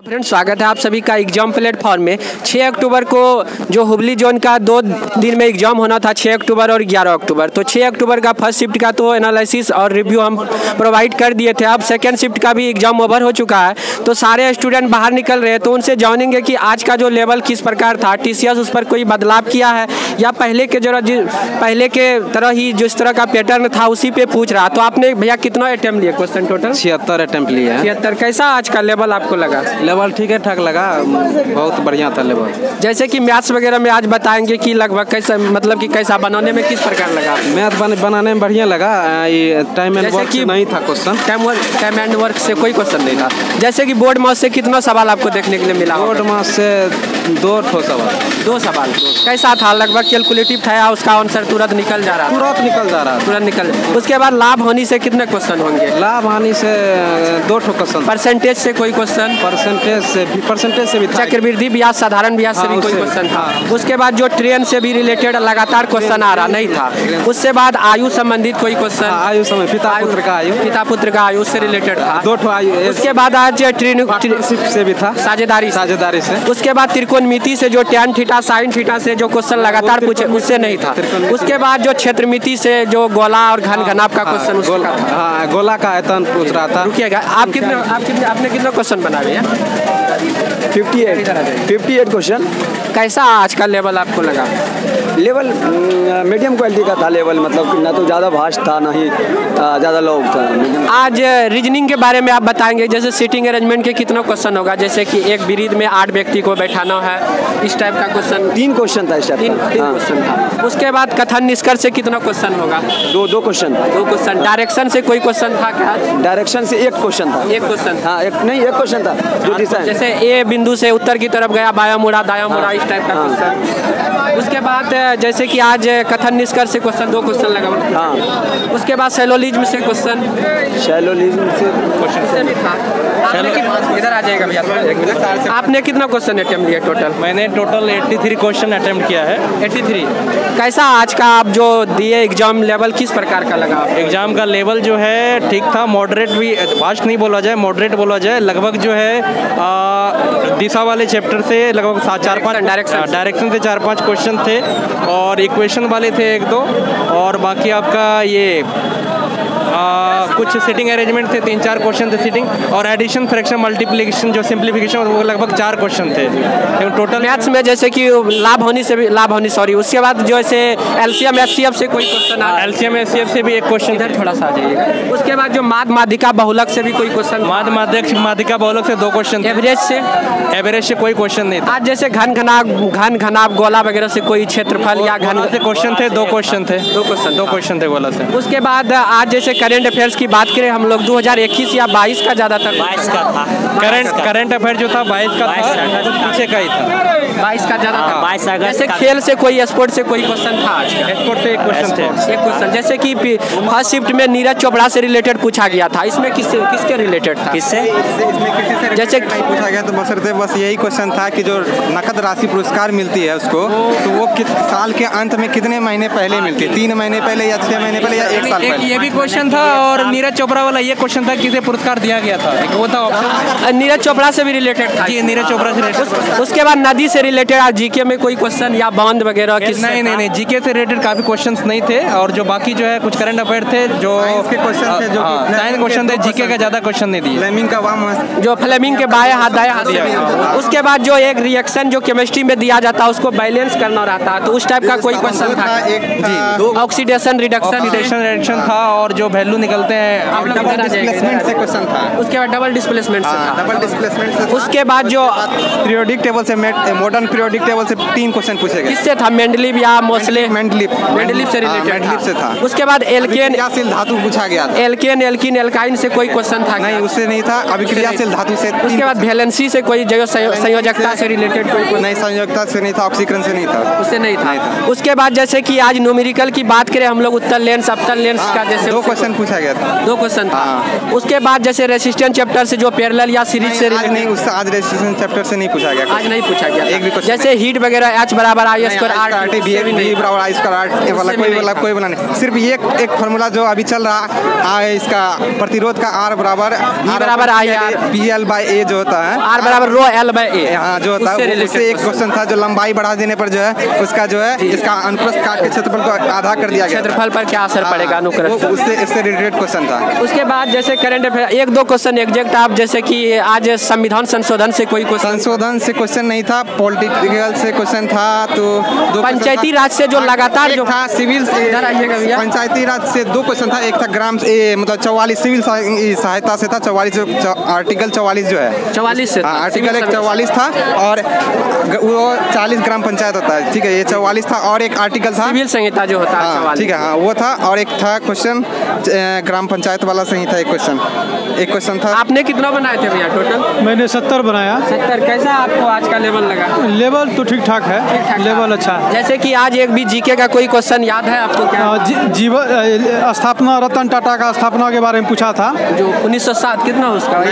Friends, स्वागत है आप सभी का एग्जाम प्लेटफॉर्म में। 6 अक्टूबर को जो हुबली जोन का 2 दिन में एग्जाम होना था, 6 अक्टूबर और 11 अक्टूबर। तो 6 अक्टूबर का फर्स्ट शिफ्ट का तो एनालिसिस और रिव्यू हम प्रोवाइड कर दिए थे। अब सेकेंड शिफ्ट का भी एग्जाम ओवर हो चुका है, तो सारे स्टूडेंट बाहर निकल रहे हैं। तो उनसे जानेंगे कि आज का जो लेवल किस प्रकार था, TCS उस पर कोई बदलाव किया है या पहले के तरह ही जिस तरह का पैटर्न था उसी पे पूछ रहा। तो आपने भैया कितना अटेम्प्ट लिए क्वेश्चन टोटल? 76 अटेम्प्ट लिए हैं। 76। कैसा आज का लेवल आपको लगा? लेवल ठीक है, ठाक लगा, बहुत बढ़िया था लेवल। जैसे कि मैथ्स वगैरह में आज बताएंगे कि लगभग कैसा, मतलब कि कैसा बनाने में किस प्रकार लगा? मैथ बनाने में बढ़िया लगा। ये टाइम एंड वर्क नहीं था क्वेश्चन। टाइम एंड वर्क से कोई क्वेश्चन नहीं था। जैसे कि बोर्ड मास से कितना सवाल आपको देखने के लिए मिला? बोर्ड मास से 2 सवाल। 2 सवाल। कैसा था? लगभग कैलकुलेटिव था या उसका आंसर तुरंत निकल जा रहा? तुरंत निकल। उसके बाद लाभ हानि से कितने क्वेश्चन होंगे? लाभ हानि से 2 क्वेश्चन। परसेंटेज से कोई क्वेश्चन? परसेंटेज से भी था। चक्रवृद्धि ब्याज, साधारण ब्याज से भी कोई क्वेश्चन था। उसके बाद जो ट्रेन से भी रिलेटेड लगातार क्वेश्चन आ रहा नहीं था। उससे बाद आयु संबंधित कोई क्वेश्चन? आयु समय पिता पुत्र का आयु से रिलेटेड था। 2 आयु। उसके बाद आज पार्टनरशिप से भी था, साझेदारी से। उसके बाद त्रिकोणमिति से जो टैन थीटा साइन थीटा से जो क्वेश्चन लगातार पूछे उससे नहीं था। उसके बाद जो क्षेत्रमिति से जो गोला और घन घनाभ का क्वेश्चन, गोला का आयतन पूछ रहा था। रुकिएगा, आपने कितना क्वेश्चन बनाए? 58 क्वेश्चन। कैसा आज का लेवल आपको लगा? लेवल मीडियम क्वालिटी का था लेवल, मतलब ना तो ज़्यादा भास्ट था ना ही ज़्यादा लोग था। आज रीजनिंग के बारे में आप बताएंगे, जैसे सीटिंग अरेंजमेंट के कितना क्वेश्चन होगा? जैसे कि एक ब्रीद में 8 व्यक्ति को बैठाना है, इस टाइप का क्वेश्चन। 3 क्वेश्चन था इस टाइप। 3 क्वेश्चन था। उसके बाद कथन निष्कर्ष से कितना क्वेश्चन होगा? 2 क्वेश्चन। 2 क्वेश्चन। डायरेक्शन से कोई क्वेश्चन था क्या? डायरेक्शन से 1 क्वेश्चन था। 1 क्वेश्चन। हाँ, एक क्वेश्चन था जो दिशा, जैसे ए बिंदु से उत्तर की तरफ गया, बायां मुड़ा दायां मुड़ा, इस टाइप का क्वेश्चन। उसके बाद जैसे कि आज कथन निष्कर्ष से क्वेश्चन 2 क्वेश्चन लगा। हाँ। उसके बाद सैलोलिज्म से क्वेश्चन भी था। इधर आ जाएगा भैया, एक मिनट। आपने कितना क्वेश्चन अटेम्प्ट लिया टोटल? मैंने टोटल 83 क्वेश्चन अटेम्प्ट किया है। 83। कैसा आज का आप जो दिए एग्जाम लेवल किस प्रकार का लगा? एग्जाम का लेवल जो है ठीक था, मॉडरेट भी, फास्ट नहीं बोला जाए, मॉडरेट बोला जाए। लगभग जो है दिशा वाले चैप्टर से लगभग 4-5 डायरेक्शन से 4-5 क्वेश्चन थे और इक्वेशन वाले थे 1-2, और बाकी आपका ये कुछ सीटिंग अरेंजमेंट थे, 3-4 क्वेश्चन थे सीटिंग, और एडिशन, फ्रैक्शन, मल्टीप्लिकेशन जो सिंप्लीफिकेशन वो लगभग 4 क्वेश्चन थे टोटल मैथ्स में। जैसे कि लाभ हानि सॉरी। उसके बाद जो ऐसे LCM SCF से कोई क्वेश्चन? LCM SCF से भी 1 क्वेश्चन। इधर थोड़ा सा आ जाइएगा। उसके बाद जो माद माध्यिका बहुलक से भी कोई क्वेश्चन? माध्यिका बहुलक से 2 क्वेश्चन। एवरेज से कोई क्वेश्चन नहीं था। आज जैसे घन घनाभ गोला वगैरह से कोई क्षेत्रफल या घन से क्वेश्चन थे? 2 क्वेश्चन थे। 2 क्वेश्चन थे गोला से। उसके बाद आज जैसे करंट अफेयर्स की बात करें हम लोग, 2021 या 22 का ज़्यादातर? 22 का था। करंट अफेयर जो था 22 का था, पीछे का ही था। 22 का ज़्यादा था। 22 अगस्त। जैसे खेल से कोई, स्पोर्ट से कोई क्वेश्चन था आज? स्पोर्ट से 1 क्वेश्चन थे। 1 क्वेश्चन। जैसे कि फर्स्ट शिफ्ट में नीरज चोपड़ा से रिलेटेड पूछा गया था, इसमें किसके रिलेटेड था? किससे? इसमें किसी से जैसे पूछा गया, तो बस यही क्वेश्चन था कि जो नकद राशि पुरस्कार मिलती है उसको, तो वो साल के अंत में कितने महीने पहले मिलती है? 3 महीने पहले या 6 महीने पहले या 1 साल पहले? ये भी क्वेश्चन था, और नीरज चोपड़ा वाला ये क्वेश्चन था किसे पुरस्कार दिया गया था, वो था ऑप्शन। नीरज चोपड़ा से भी रिलेटेड था? जी, नीरज चोपड़ा से रिलेटेड। उसके बाद नदी से रिलेटेड आज जीके में कोई क्वेश्चन या बांध वगैरह? नहीं, जीके से रिलेटेड काफी क्वेश्चंस नहीं थे, और जो बाकी जो है कुछ करंट अफेयर थे, जो साइंस के क्वेश्चन थे, जो साइंस क्वेश्चन थे, जीके का ज्यादा क्वेश्चन नहीं दिए। फ्लेमिंग का जो फ्लेमिंग के बाएं हाथ दाएं हाथ दिया। उसके बाद जो एक रिएक्शन जो केमिस्ट्री में दिया जाता है उसको बैलेंस करना रहता है, तो उस टाइप का कोई क्वेश्चन था? जी, ऑक्सीडेशन रिडक्शन था, और जो वैल्यू निकलते हैं डिस्प्लेसमेंट से क्वेश्चन था। उसके बाद डबल डिस्प्लेसमेंट से। उसके बाद जो पीरियोडिक टेबल से, मॉडर्न पीरियोडिक टेबल से 3 क्वेश्चन पूछे गए। किससे था? मेंडलीव या मोस्ले? मेंडलीव से रिलेटेड से था। उसके बाद एल्केन धातु पूछा गया था। एल्केन एल्कीन एल्काइन से कोई क्वेश्चन था? नहीं, उससे नहीं था। अभिक्रियाशील धातु से। उसके बाद वैलेंसी से कोई जगह संयोजकता से रिलेटेड कोई? नहीं, संयोजकता से नहीं था। ऑक्सीकरण से नहीं था। उससे नहीं था। उसके बाद जैसे कि आज न्यूमेरिकल की बात करें हम लोग, उत्तल लेंस अवतल लेंस का जैसे 2 क्वेश्चन क्वेश्चन पूछा गया था। 2 क्वेश्चन था। उसके बाद जैसे रेसिस्टेंस चैप्टर से जो पैरेलल या सीरीज से आज नहीं, उससे आज रेजिस्ट्रेशन चैप्टर से नहीं पूछा गया। आज नहीं पूछा गया एक भी क्वेश्चन जैसे हीट वगैरह H बराबर I स्क्वायर R कोई वाला नहीं। सिर्फ एक फार्मूला जो अभी चल रहा है इसका प्रतिरोध का R बराबर PL/A जो होता है, R बराबर रो L/A, हाँ जो होता है, उससे एक क्वेश्चन था जो लंबाई बढ़ा देने पर जो है उसका जो है इसका अनुप्रस्थ काट के क्षेत्रफल को आधा कर दिया गया। क्षेत्रफल पर क्या असर पड़ेगा अनुप्रस्थ, उससे रिलेटेड क्वेश्चन था। उसके बाद जैसे करंट अफेयर 1-2 क्वेश्चन एग्जैक्ट आप जैसे कि आज संविधान संशोधन से कोई क्वेश्चन, संशोधन से क्वेश्चन नहीं था, पॉलिटिकल से क्वेश्चन था, तो पंचायती राज से जो लगातार जो था सिविल, पंचायती राज से 2 क्वेश्चन था। एक था ग्राम मतलब 44 सिविल सहायता से था, 44 आर्टिकल 44 जो है 44 से आर्टिकल 44 था, और वो 40 ग्राम पंचायत होता है, ठीक है, ये 44 था। और एक आर्टिकल था सिविल संहिता जो होता है, ठीक है, हाँ वो था। और एक था क्वेश्चन ग्राम पंचायत वाला सही था, एक क्वेश्चन था। आपने कितना बनाए थे भैया टोटल? मैंने 70 बनाया। 70। कैसा आपको आज का लेवल लगा? लेवल तो ठीक ठाक है, लेवल अच्छा है। जैसे कि आज एक भी जीके का कोई क्वेश्चन याद है आपको क्या? जीवन स्थापना, रतन टाटा का स्थापना के बारे में पूछा था, जो 1907 कितना उसका?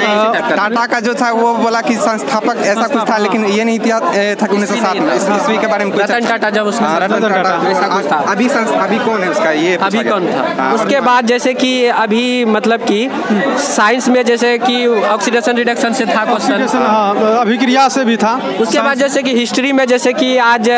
टाटा का जो था वो बोला कि संस्थापक ऐसा कुछ था, लेकिन ये नहीं था कि 1907 में ईस्वी के बारे में। रतन टाटा जब उसका अभी कौन है उसका, ये अभी कौन था? उसके बाद जैसे कि अभी मतलब कि साइंस में जैसे कि ऑक्सीडेशन रिडक्शन से था क्वेश्चन, अभिक्रिया से भी था। उसके बाद जैसे कि हिस्ट्री में जैसे कि आज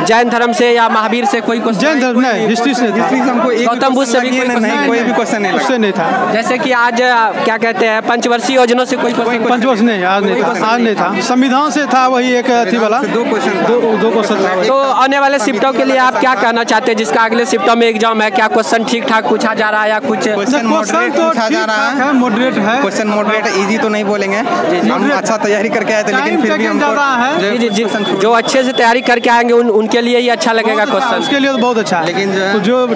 जैन धर्म से या महावीर से कोई क्वेश्चन? जैन धर्म नहीं, हिस्ट्री से हमको गौतम बुद्ध से भी कोई भी क्वेश्चन उससे नहीं था। जैसे कि आज क्या कहते हैं पंचवर्षीय योजनाओं से कोई क्वेश्चन? पंचवर्ष नहीं, आज नहीं था। संविधान से था वही एक थी वाला, 2 क्वेश्चन था। तो आने वाले शिफ्टों के लिए आप क्या कहना चाहते हैं, जिसका अगले शिफ्टों में एग्जाम है? क्या क्वेश्चन ठीक ठाक पूछा जा रहा है या कुछ? क्वेश्चन मॉडरेट पूछा जा रहा है, मॉडरेट है क्वेश्चन, मॉडरेट इजी तो नहीं बोलेंगे, हम अच्छा तैयारी करके आए थे, लेकिन फिर भी हमको जो अच्छे से तैयारी करके आएंगे उनके लिए ही अच्छा लगेगा क्वेश्चन, उसके लिए तो बहुत अच्छा है। लेकिन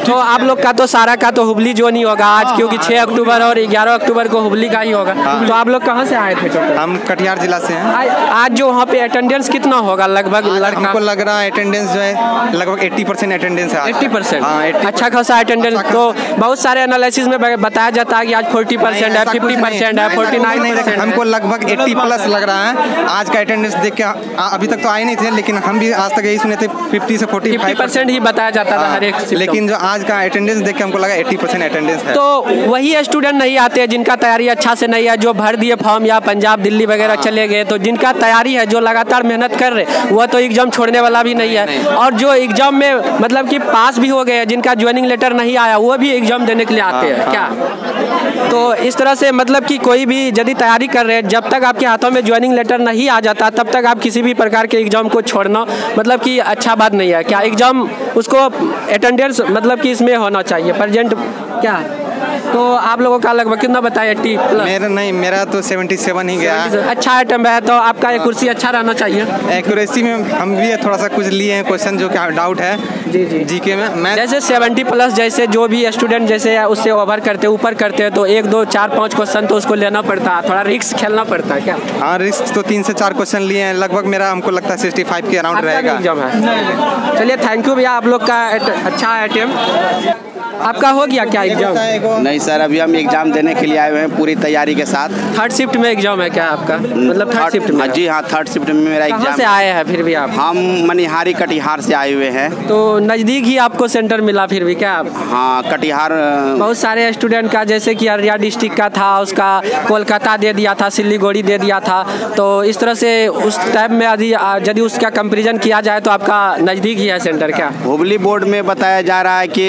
तो आप लोग का तो सारा का तो हुबली जो नहीं होगा आज, क्योंकि 6 अक्टूबर और 11 अक्टूबर को हुबली का ही होगा। तो आप लोग कहाँ से आए थे? हम कटिहार जिला से हैं। आज जो वहाँ पे अटेंडेंस कितना होगा लगभग? हमको लग रहा है अटेंडेंस जो है लगभग 80% अटेंडेंस है। 80%? अच्छा खासा अटेंडेंस। तो बहुत सारे एनालिसिस में बताया जाता है कि आज 40% है, 50% है, 49%। हमको लगभग 80+ लग रहा है। आज का अटेंडेंस देख के अभी तक तो आए नहीं थे, लेकिन हम भी आज तक यही सुने थे 50 से 45% ही बताया जाता था हर एक। लेकिन जो आज का अटेंडेंस देख के हमको लगा 80% अटेंडेंस है। तो वही स्टूडेंट नहीं आते जिनका तैयारी अच्छा से नहीं है, जो भर दिए फॉर्म या पंजाब दिल्ली वगैरह चले गए। तो जिनका तैयारी है, जो लगातार मेहनत कर रहे, वह तो एग्जाम छोड़ने वाला भी नहीं है। और जो एग्जाम में मतलब कि पास भी हो गए, जिनका ज्वाइनिंग लेटर नहीं आया, वो भी एग्जाम देने के लिए आते हैं क्या? तो इस तरह से मतलब कि कोई भी यदि तैयारी कर रहे हैं, जब तक आपके हाथों में ज्वाइनिंग लेटर नहीं आ जाता तब तक आप किसी भी प्रकार के एग्जाम को छोड़ना मतलब कि अच्छा बात नहीं है क्या? एग्जाम उसको अटेंडेंस मतलब कि इसमें होना चाहिए प्रेजेंट क्या? तो आप लोगों का लगभग कितना बताया? 80+? मेरा तो 77 ही गया। अच्छा आइटम है, तो आपका एक कुर्सी अच्छा रहना चाहिए। एक्यूरेसी में हम भी थोड़ा सा कुछ लिए हैं क्वेश्चन जो कि डाउट है जीके में। मैं जैसे 70+ जैसे जो भी स्टूडेंट जैसे उससे ओवर करते ऊपर करते हैं, तो 1, 2, 4, 5 क्वेश्चन तो उसको लेना पड़ता है, थोड़ा रिस्क खेलना पड़ता है क्या? हाँ, रिस्क तो 3 से 4 क्वेश्चन लिए हैं। लगभग मेरा हमको लगता है 65 के अराउंड रहेगा। चलिए थैंक यू भैया, आप लोग का अच्छा अटेम्प्ट। आपका हो गया क्या एग्जाम? नहीं सर, अभी हम एग्जाम देने के लिए आए हुए हैं पूरी तैयारी के साथ। 3rd शिफ्ट में एग्जाम है क्या आपका? मतलब 3rd शिफ्ट में? जी हाँ, 3rd शिफ्ट में मेरा एग्जाम। कहाँ से आए हैं फिर भी आप? हम मनिहारी कटिहार से आए हुए हैं। तो नज़दीक ही आपको सेंटर मिला फिर भी क्या? हाँ, कटिहार। बहुत सारे स्टूडेंट का जैसे कि अररिया डिस्ट्रिक्ट का था, उसका कोलकाता दे दिया था, सिलीगुड़ी दे दिया था। तो इस तरह से उस टाइम में यदि उसका कंपेरिजन किया जाए तो आपका नज़दीक ही है सेंटर क्या? हुबली बोर्ड में बताया जा रहा है कि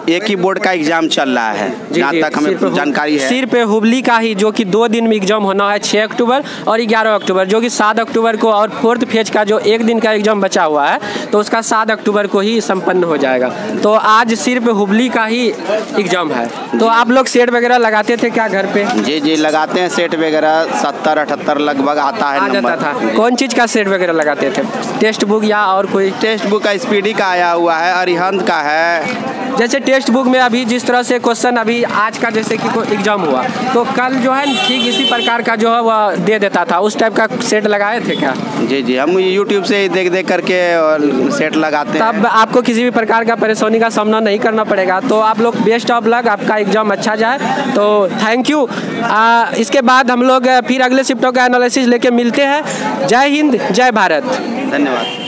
एक ही बोर्ड का एग्जाम चल रहा है, जहाँ तक हमें जानकारी है। सिर्फ हुबली का ही, जो कि 2 दिन में एग्जाम होना है, 6 अक्टूबर और 11 अक्टूबर, जो कि 7 अक्टूबर को, और 4th फेज का जो 1 दिन का एग्जाम बचा हुआ है तो उसका 7 अक्टूबर को ही संपन्न हो जाएगा। तो आज सिर्फ हुबली का ही एग्जाम है। तो आप लोग सेट वगैरह लगाते थे क्या घर पे? जी लगाते हैं सेट वगैरह, 70-78 लगभग आता है, आ जाता था। कौन चीज़ का सेट वगैरह लगाते थे? टेक्स्ट बुक या और कोई? टेक्स्ट बुक का स्पीडी का आया हुआ है, अरिहंत का है। जैसे टेक्स्ट बुक में अभी जिस तरह से क्वेश्चन अभी आज का जैसे कि एग्जाम हुआ तो कल जो है ठीक इसी प्रकार का जो है वह दे देता था, उस टाइप का सेट लगाए थे क्या? जी जी, हम यूट्यूब से ही देख करके सेट लगाते हैं। तब आपको किसी भी प्रकार का परेशानी का सामना नहीं करना पड़ेगा। तो आप लोग बेस्ट ऑफ लक, आपका एग्जाम अच्छा जाए। तो थैंक यू। इसके बाद हम लोग फिर अगले शिफ्टों का एनालिसिस लेके मिलते हैं। जय हिंद, जय भारत। धन्यवाद।